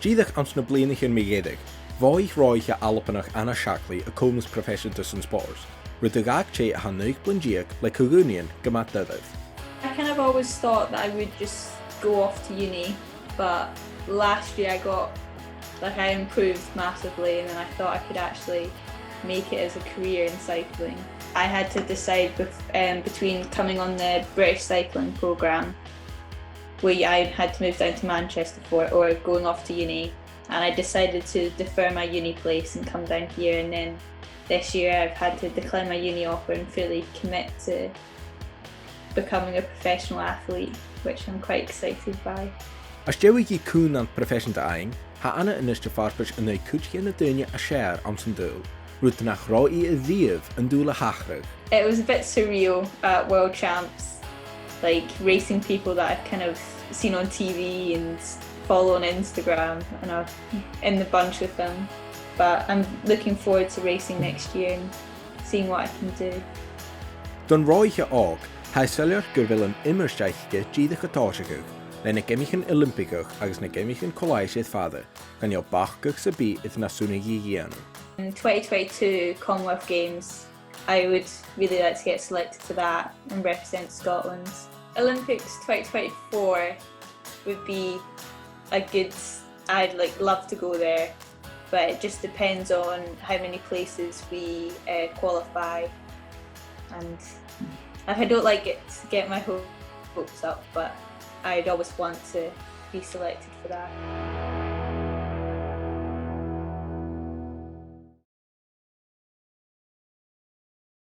Díadach ans na blianach yn migedig, fwy roiche Albannach anna Shackley y cwmys profession tussen spores. Rwy'n dygag che a hannuig blyndiag le cogunion gymat dyddydd. I kind of always thought that I would just go off to uni, but last year I improved massively, and then I thought I could actually make it as a career in cycling. I had to decide between coming on the British cycling programme, where I had to move down to Manchester for, or going off to uni, and I decided to defer my uni place and come down here, and then this year I've had to decline my uni offer and fully commit to becoming a professional athlete, which I'm quite excited by. As Joey gi cwn an profession da ein, ha anna ynys te farpers yn ei cwtje yn y dynia a share am sy'n dŵl. Rwy'n nach roi I y ddiaf yn dŵl a hachrig. It was a bit surreal at World Champs, like racing people that I've kind of seen on TV and follow on Instagram, and I'm in the bunch with them. But I'm looking forward to racing next year and seeing what I can do. Don roiche og, ha sylio'r gyrfil yn immersteichige díadach a táisigach, le na gemich yn Olympigach agus na gemich yn colaisydd father, gan yw bachgach sa bí ith na súnigi gianu. In 2022 Commonwealth Games, I would really like to get selected for that and represent Scotland. Olympics 2024 would be a good, I'd love to go there, but it just depends on how many places we qualify, and I don't like it to get my hopes up, but I'd always want to be selected for that.